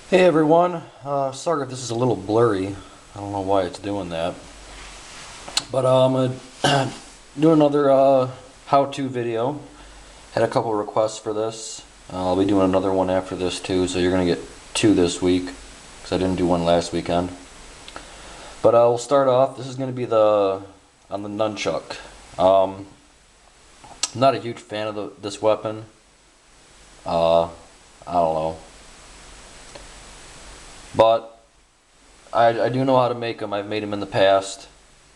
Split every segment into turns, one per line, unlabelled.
Hey everyone, sorry if this is a little blurry. I don't know why it's doing that. But I'm going to do another how-to video. Had a couple requests for this. I'll be doing another one after this too, so you're going to get two this week, because I didn't do one last weekend. But we'll start off. This is going to be on the nunchuck. I'm not a huge fan of this weapon. I don't know. But I do know how to make them. I've made them in the past.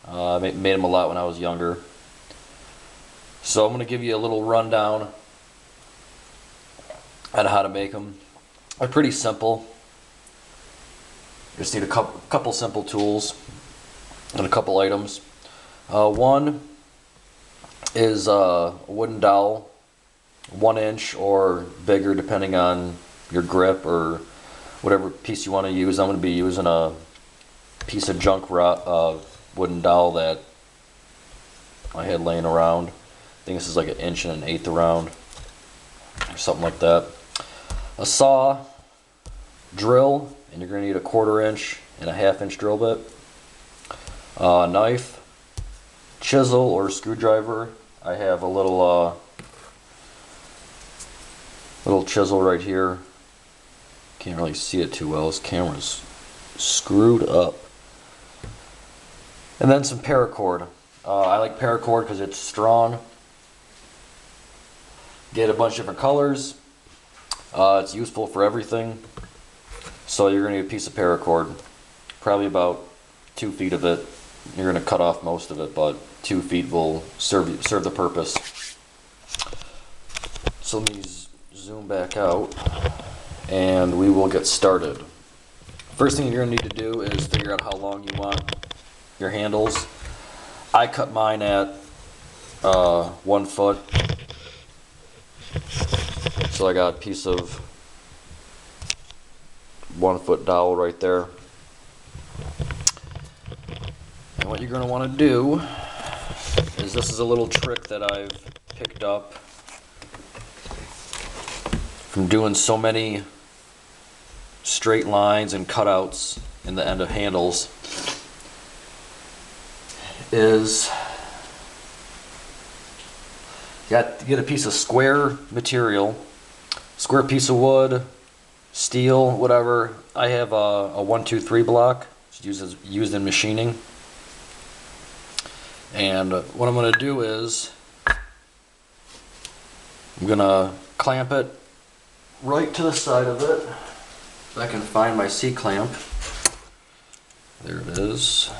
I made them a lot when I was younger. So I'm going to give you a little rundown on how to make them. They're pretty simple. Just need a couple simple tools and a couple items. One is a wooden dowel, 1 inch or bigger depending on your grip or whatever piece you want to use. I'm going to be using a piece of junk wooden dowel that I had laying around. I think this is like 1 1/8 around or something like that. A saw, drill, and you're going to need a 1/4 inch and a 1/2 inch drill bit. A knife, chisel or screwdriver. I have a little chisel right here. Can't really see it too well. This camera's screwed up. And then some paracord. I like paracord because it's strong. Get a bunch of different colors. It's useful for everything. So you're going to need a piece of paracord. Probably about 2 feet of it. You're going to cut off most of it, but 2 feet will serve the purpose. So let me zoom back out and we will get started. First thing you're going to need to do is figure out how long you want your handles. I cut mine at 1 foot. So I got a piece of 1 foot dowel right there. And what you're going to want to do is, this is a little trick that I've picked up from doing so many straight lines and cutouts in the end of handles, is you got to get a piece of square material, square piece of wood, steel, whatever. I have a 1-2-3 block. It's used in machining. And what I'm going to do is I'm going to clamp it right to the side of it. If I can find my C-clamp. There it is.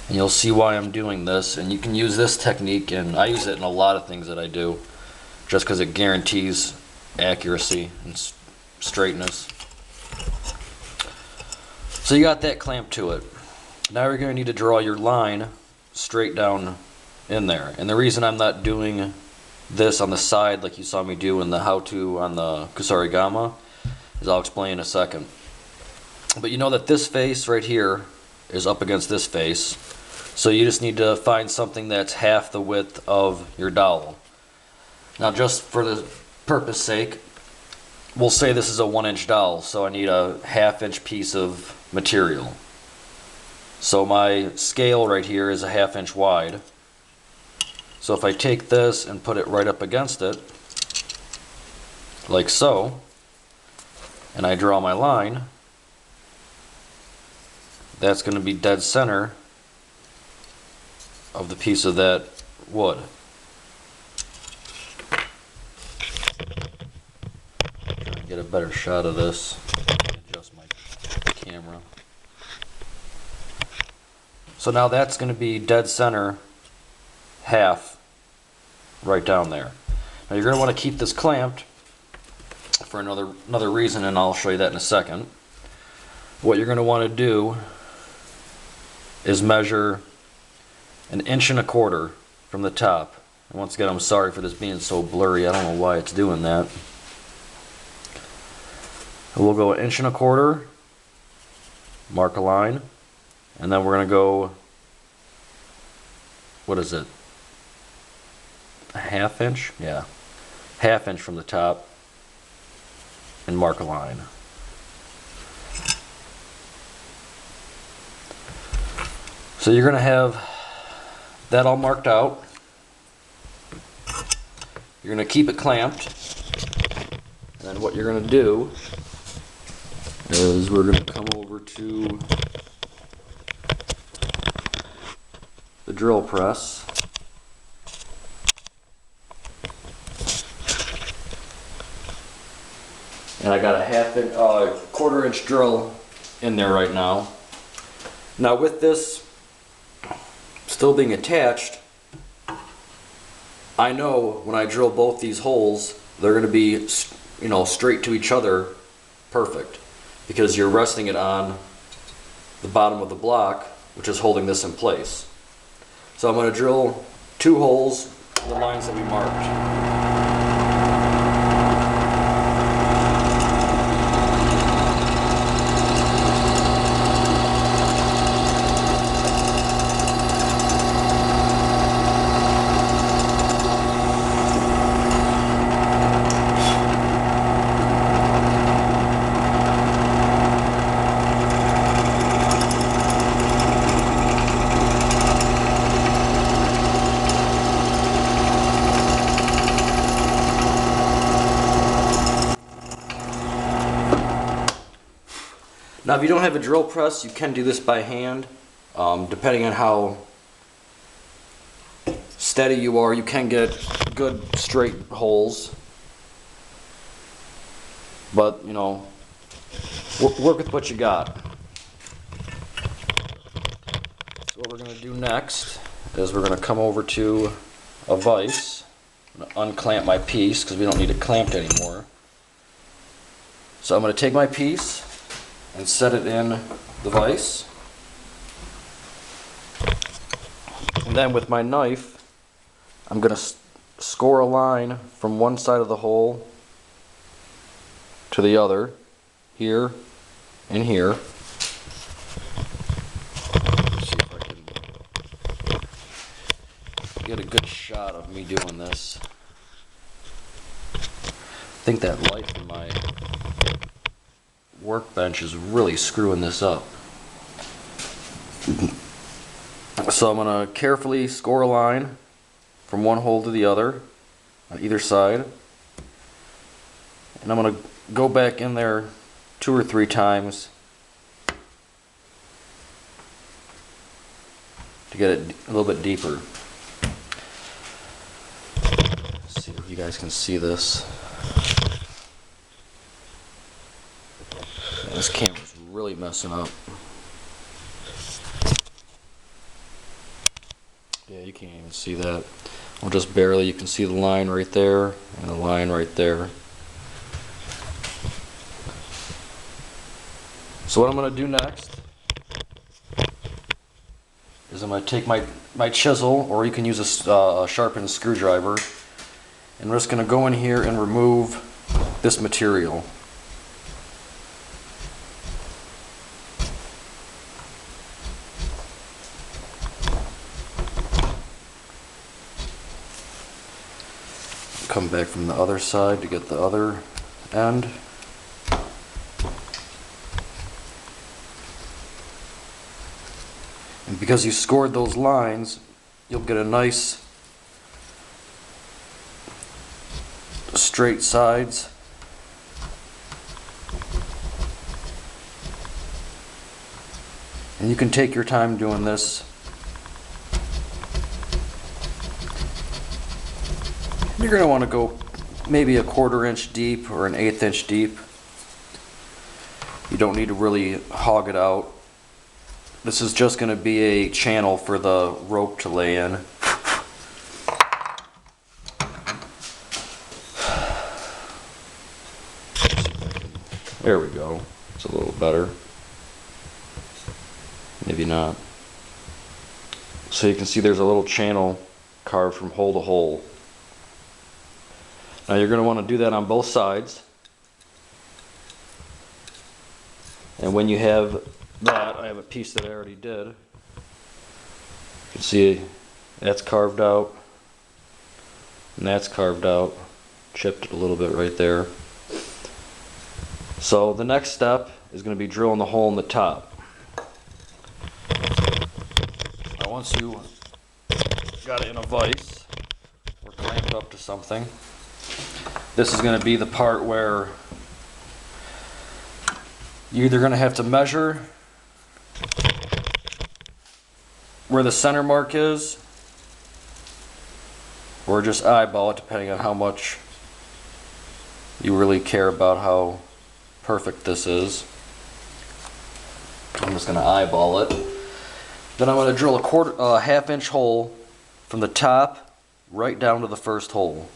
And you'll see why I'm doing this. And you can use this technique, and I use it in a lot of things that I do, just because it guarantees accuracy and straightness. So you got that clamped to it. Now you're going to need to draw your line straight down in there. And the reason I'm not doing this on the side like you saw me do in the how-to on the kusarigama is I'll explain in a second. But you know that this face right here is up against this face, so you just need to find something that's half the width of your dowel. Now, just for the purpose sake, we'll say this is a 1 inch dowel, so I need a 1/2 inch piece of material. So my scale right here is a 1/2 inch wide. So if I take this and put it right up against it, like so, and I draw my line, that's going to be dead center of the piece of that wood. Try to get a better shot of this. Adjust my camera. So now that's going to be dead center, half, right down there. Now you're going to want to keep this clamped for another reason, and I'll show you that in a second. What you're going to want to do is measure 1 1/4 inches from the top. And once again, I'm sorry for this being so blurry. I don't know why it's doing that. And we'll go 1 1/4 inches, mark a line, and then we're going to go, what is it, a 1/2 inch? Yeah, 1/2 inch from the top and mark a line. So you're going to have that all marked out. You're going to keep it clamped, and then what you're going to do is we're going to come over to the drill press. And I got a 1/4 inch drill in there right now. Now with this still being attached, I know when I drill both these holes, they're going to be, you know, straight to each other, perfect, because you're resting it on the bottom of the block, which is holding this in place. So I'm going to drill 2 holes in the lines that we marked. Now if you don't have a drill press, you can do this by hand. Depending on how steady you are, you can get good straight holes. But, you know, work with what you got. So what we're going to do next is we're going to come over to a vise. I'm going to unclamp my piece because we don't need it clamped anymore. So I'm going to take my piece and set it in the vise. And then with my knife, I'm going to score a line from one side of the hole to the other, here and here. Let's see if I can get a good shot of me doing this. I think that light in my workbench is really screwing this up. So I'm going to carefully score a line from one hole to the other on either side, and I'm going to go back in there 2 or 3 times to get it a little bit deeper. Let's see if you guys can see this. This camera's really messing up. Yeah, you can't even see that. Well, just barely. You can see the line right there and the line right there. So what I'm going to do next is I'm going to take my chisel, or you can use a sharpened screwdriver, and we're just going to go in here and remove this material. Come back from the other side to get the other end. And because you scored those lines, you'll get a nice straight sides. And you can take your time doing this. You're going to want to go maybe a 1/4 inch deep or an 1/8 inch deep. You don't need to really hog it out. This is just going to be a channel for the rope to lay in. There we go. It's a little better. Maybe not. So you can see there's a little channel carved from hole to hole. Now you're going to want to do that on both sides. And when you have that, I have a piece that I already did. You can see that's carved out, and that's carved out. chipped it a little bit right there. So the next step is going to be drilling the hole in the top. Now once you got it in a vise or clamped up to something, this is going to be the part where you're either going to have to measure where the center mark is, or just eyeball it, depending on how much you really care about how perfect this is. I'm just going to eyeball it. Then I'm going to drill a half-inch hole from the top right down to the first hole.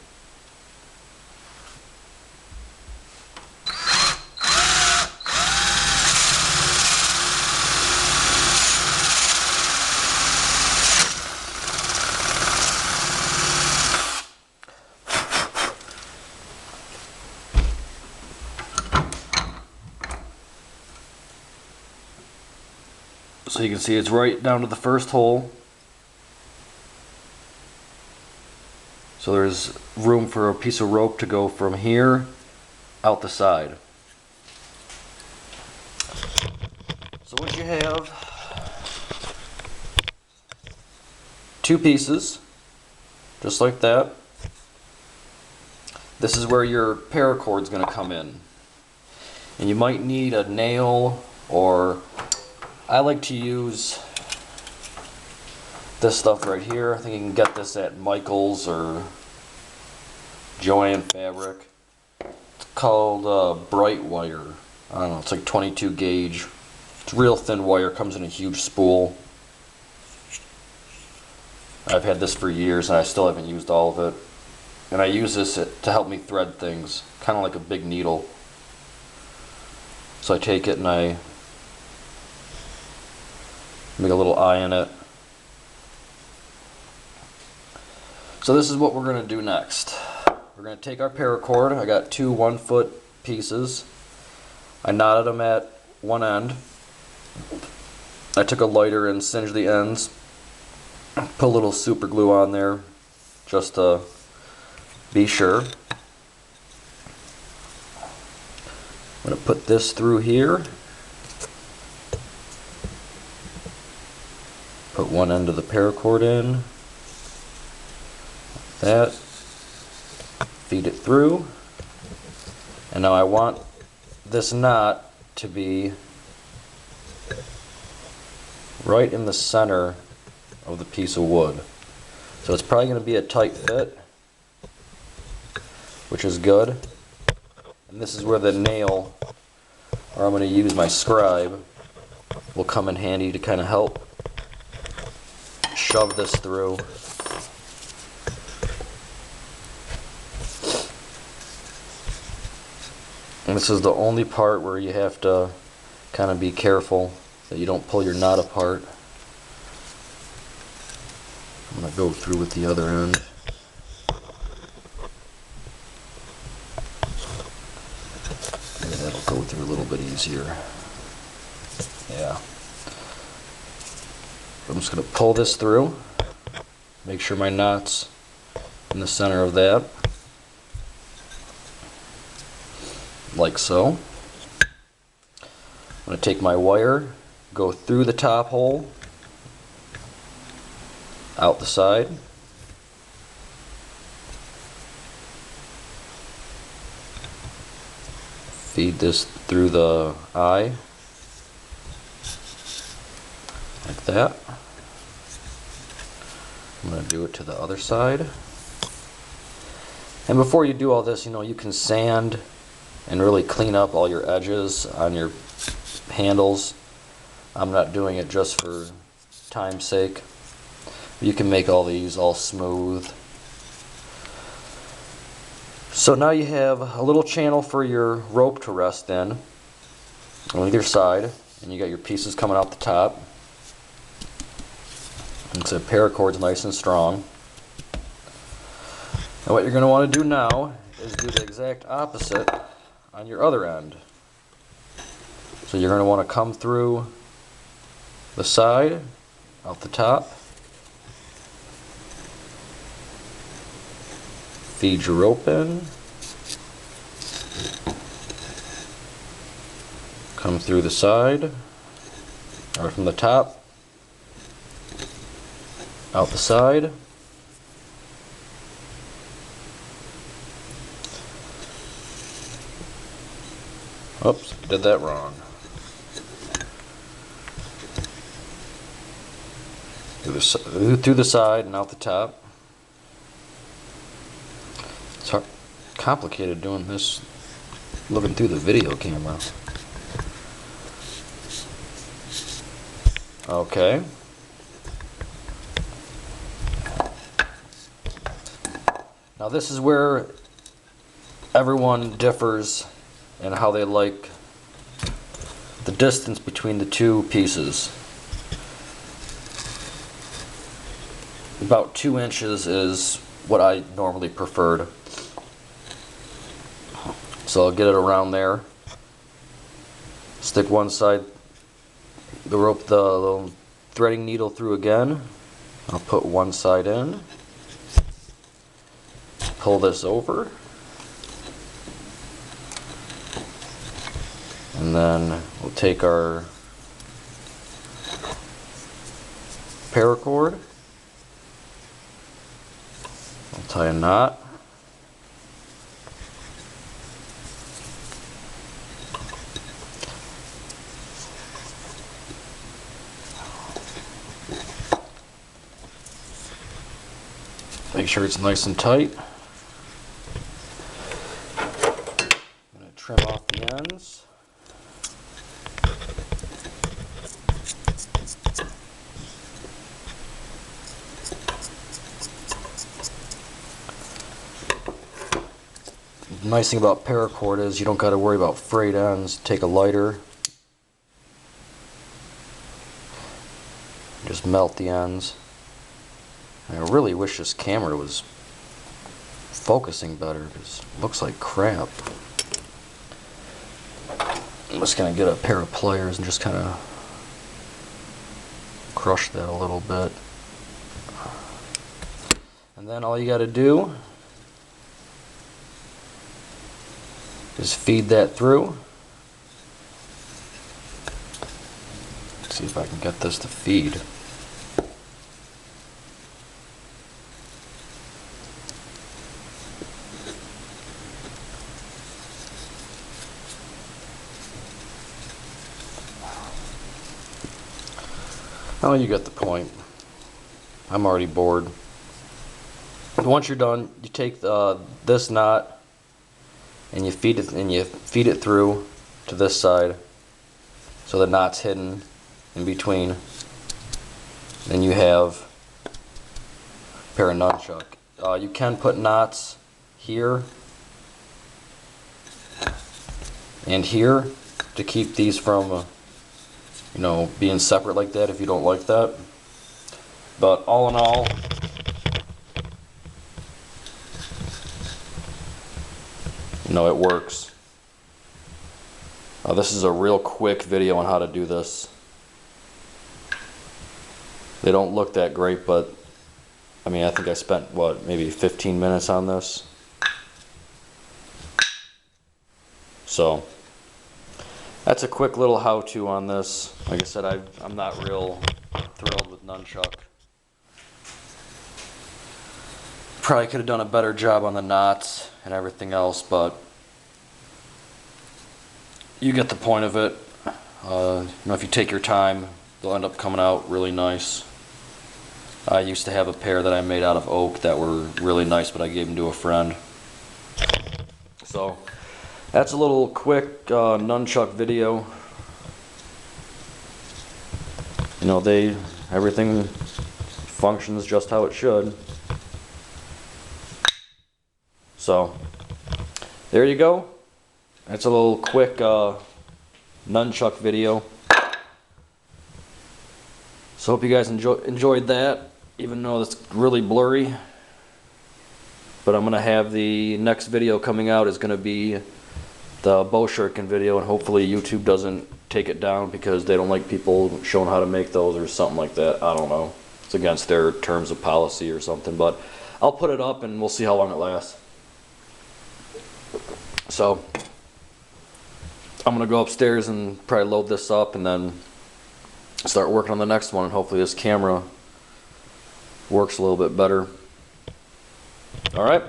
So you can see it's right down to the first hole. So there's room for a piece of rope to go from here out the side. So what you have, two pieces, just like that. This is where your paracord is going to come in. And you might need a nail, or I like to use this stuff right here. I think you can get this at Michael's or Joann Fabric. It's called bright wire. I don't know, it's like 22 gauge. It's real thin wire, comes in a huge spool. I've had this for years and I still haven't used all of it. And I use this to help me thread things, kind of like a big needle. So I take it and I make a little eye in it. So this is what we're going to do next. We're going to take our paracord. I got two 1-foot pieces. I knotted them at one end. I took a lighter and singed the ends. Put a little super glue on there just to be sure. I'm going to put this through here. Put one end of the paracord in, like that, feed it through, and now I want this knot to be right in the center of the piece of wood. So it's probably going to be a tight fit, which is good. And this is where the nail, or I'm going to use my scribe, will come in handy to kind of help shove this through. And this is the only part where you have to kind of be careful that you don't pull your knot apart. I'm going to go through with the other end. Maybe that'll go through a little bit easier. Yeah. I'm just going to pull this through, make sure my knot's in the center of that, like so. I'm going to take my wire, go through the top hole, out the side, feed this through the eye, like that. I'm going to do it to the other side. And before you do all this, you can sand and really clean up all your edges on your handles. I'm not doing it just for time's sake. You can make all these all smooth. So now you have a little channel for your rope to rest in on either side, and you got your pieces coming out the top. And so paracord's nice and strong. And what you're going to want to do now is do the exact opposite on your other end. So you're going to want to come through the side, out the top, feed your rope in, come through the side, or from the top, out the side. Oops, did that wrong. Through the side and out the top. It's complicated doing this, looking through the video camera. Okay. Now this is where everyone differs in how they like the distance between the two pieces. About 2 inches is what I normally preferred. So I'll get it around there. Stick one side, the rope, the threading needle through again. I'll put one side in. Pull this over. And then we'll take our paracord. I'll tie a knot. Make sure it's nice and tight. I'm going to trim off the ends. The nice thing about paracord is you don't got to worry about frayed ends. Take a lighter, just melt the ends. I really wish this camera was focusing better because it looks like crap. I'm just going to get a pair of pliers and just kind of crush that a little bit. And then all you got to do is feed that through. Let's see if I can get this to feed. Oh, you get the point. I'm already bored. Once you're done, you take this knot and you feed it through to this side, so the knot's hidden in between. Then you have a pair of nunchuck. You can put knots here and here to keep these from being separate like that if you don't like that. But all in all, it works. This is a real quick video on how to do this. They don't look that great, but I think I spent maybe 15 minutes on this. So that's a quick little how-to on this. Like I said, I'm not real thrilled with nunchuck. Probably could have done a better job on the knots and everything else, but you get the point of it. If you take your time, they'll end up coming out really nice. I used to have a pair that I made out of oak that were really nice, but I gave them to a friend. So that's a little quick nunchuck video. Everything functions just how it should. So there you go. That's a little quick nunchuck video. So hope you guys enjoyed that, even though it's really blurry. But I'm gonna have the next video coming out is gonna be the bow shuriken video, and hopefully YouTube doesn't take it down because they don't like people showing how to make those or something like that. I don't know. It's against their terms of policy or something, but I'll put it up and we'll see how long it lasts. So I'm gonna go upstairs and probably load this up and then start working on the next one, and hopefully this camera works a little bit better. All right.